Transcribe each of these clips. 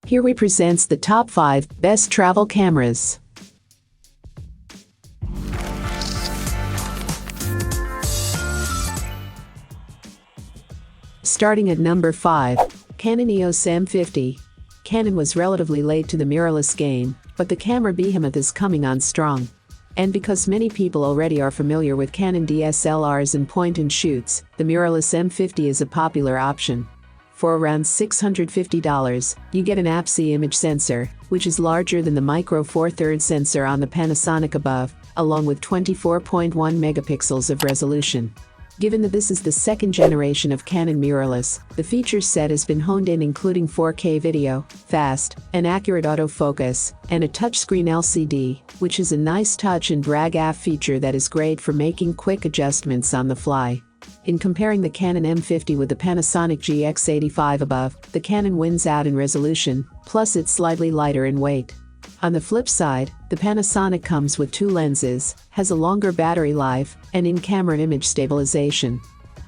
Here we presents the top 5 best travel cameras. Starting at number 5, Canon EOS M50. Canon was relatively late to the mirrorless game, but the camera behemoth is coming on strong. And because many people already are familiar with Canon DSLRs and point-and-shoots, the mirrorless M50 is a popular option. For around $650, you get an APS-C image sensor, which is larger than the Micro Four Thirds sensor on the Panasonic above, along with 24.1 megapixels of resolution. Given that this is the second generation of Canon mirrorless, the feature set has been honed in, including 4K video, fast and accurate autofocus, and a touchscreen LCD, which is a nice touch and drag-AF feature that is great for making quick adjustments on the fly. In comparing the Canon M50 with the Panasonic GX85 above, the Canon wins out in resolution, plus it's slightly lighter in weight. On the flip side, the Panasonic comes with 2 lenses, has a longer battery life, and in-camera image stabilization.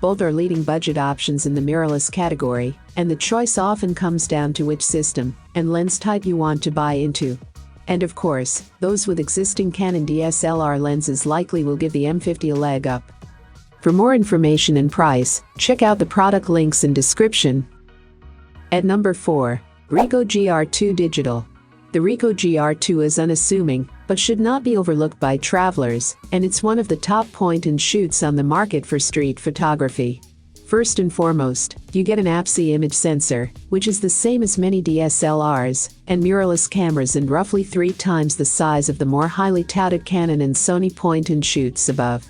Both are leading budget options in the mirrorless category, and the choice often comes down to which system and lens type you want to buy into. And of course, those with existing Canon DSLR lenses likely will give the M50 a leg up. For more information and price, check out the product links in description. At number 4, Ricoh GR II Digital. The Ricoh GR II is unassuming, but should not be overlooked by travelers, and it's one of the top point-and-shoots on the market for street photography. First and foremost, you get an APS-C image sensor, which is the same as many DSLRs and mirrorless cameras and roughly 3 times the size of the more highly touted Canon and Sony point-and-shoots above.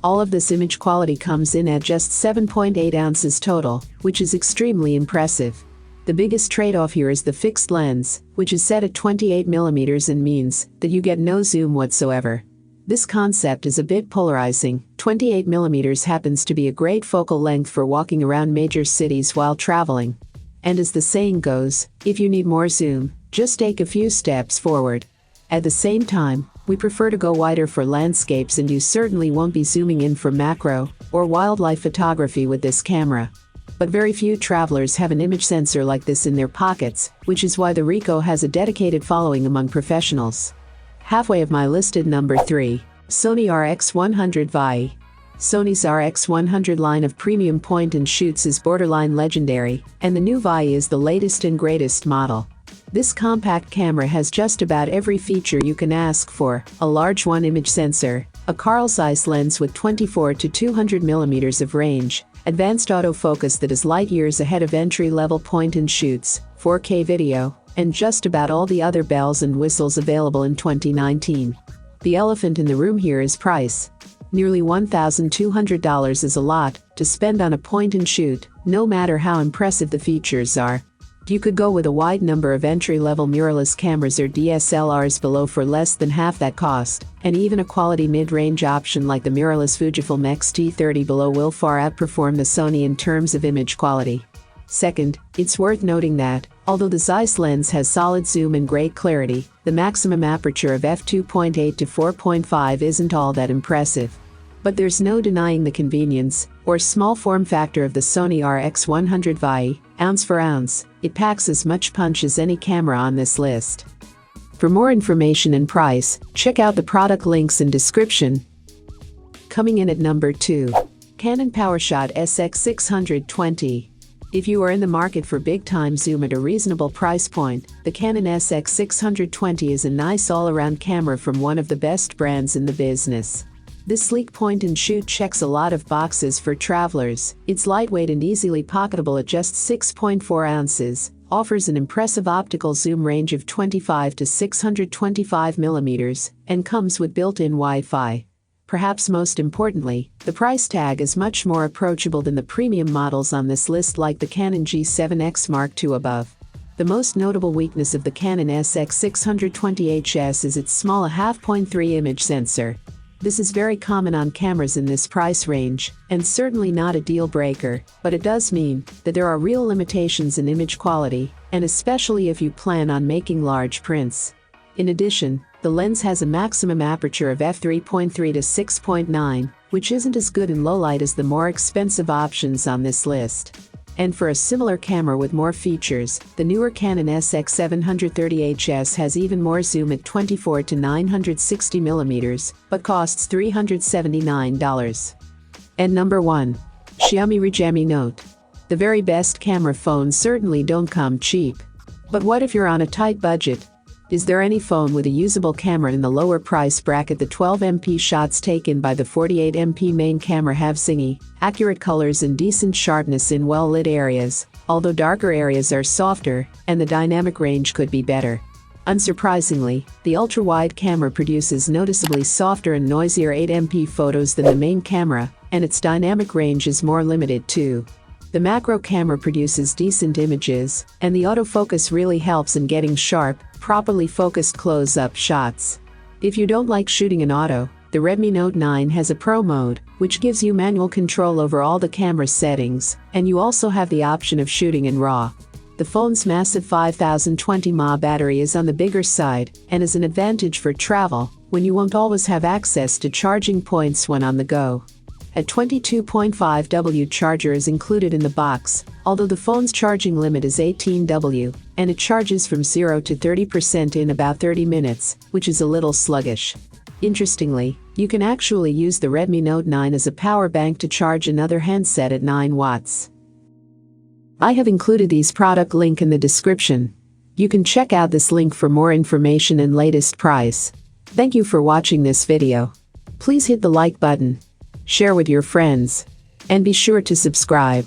All of this image quality comes in at just 7.8 ounces total, which is extremely impressive. The biggest trade-off here is the fixed lens, which is set at 28mm and means that you get no zoom whatsoever. This concept is a bit polarizing. 28mm happens to be a great focal length for walking around major cities while traveling. And as the saying goes, if you need more zoom, just take a few steps forward. At the same time, we prefer to go wider for landscapes, and you certainly won't be zooming in for macro or wildlife photography with this camera. But very few travelers have an image sensor like this in their pockets, which is why the Ricoh has a dedicated following among professionals. Halfway of my list at number 3, Sony RX100 VII. Sony's RX100 line of premium point-and-shoots is borderline legendary, and the new VII is the latest and greatest model. This compact camera has just about every feature you can ask for: a large 1-image sensor, a Carl Zeiss lens with 24 to 200mm of range, advanced autofocus that is light years ahead of entry-level point-and-shoots, 4K video, and just about all the other bells and whistles available in 2019. The elephant in the room here is price. Nearly $1,200 is a lot to spend on a point-and-shoot, no matter how impressive the features are. You could go with a wide number of entry-level mirrorless cameras or DSLRs below for less than half that cost, and even a quality mid-range option like the mirrorless Fujifilm X-T30 below will far outperform the Sony in terms of image quality. Second, it's worth noting that, although the Zeiss lens has solid zoom and great clarity, the maximum aperture of f2.8 to 4.5 isn't all that impressive. But there's no denying the convenience or small form factor of the Sony RX100 VII. Ounce for ounce, it packs as much punch as any camera on this list. For more information and price, check out the product links in description. Coming in at number 2, Canon PowerShot SX620. If you are in the market for big-time zoom at a reasonable price point, the Canon SX620 is a nice all-around camera from one of the best brands in the business. This sleek point-and-shoot checks a lot of boxes for travelers. It's lightweight and easily pocketable at just 6.4 ounces, offers an impressive optical zoom range of 25 to 625mm, and comes with built-in Wi-Fi. Perhaps most importantly, the price tag is much more approachable than the premium models on this list, like the Canon G7X Mark II above. The most notable weakness of the Canon SX620HS is its small 0.3 image sensor. This is very common on cameras in this price range, and certainly not a deal breaker, but it does mean that there are real limitations in image quality, and especially if you plan on making large prints. In addition, the lens has a maximum aperture of f3.3 to 6.9, which isn't as good in low light as the more expensive options on this list. And for a similar camera with more features, the newer Canon SX730HS has even more zoom at 24 to 960 mm, but costs $379. And number 1. Xiaomi Rougemi Note. The very best camera phones certainly don't come cheap. But what if you're on a tight budget? Is there any phone with a usable camera in the lower price bracket? The 12MP shots taken by the 48MP main camera have zingy, accurate colors and decent sharpness in well-lit areas, although darker areas are softer, and the dynamic range could be better. Unsurprisingly, the ultra-wide camera produces noticeably softer and noisier 8MP photos than the main camera, and its dynamic range is more limited too. The macro camera produces decent images, and the autofocus really helps in getting sharp, properly focused close-up shots. If you don't like shooting in auto, the Redmi Note 9 has a Pro mode, which gives you manual control over all the camera settings, and you also have the option of shooting in RAW. The phone's massive 5020 mAh battery is on the bigger side, and is an advantage for travel, when you won't always have access to charging points when on the go. A 22.5W charger is included in the box, although the phone's charging limit is 18W, and it charges from 0 to 30% in about 30 minutes, which is a little sluggish. Interestingly, you can actually use the Redmi Note 9 as a power bank to charge another handset at 9 watts. I have included these product link in the description. You can check out this link for more information and latest price. Thank you for watching this video. Please hit the like button, share with your friends, and be sure to subscribe.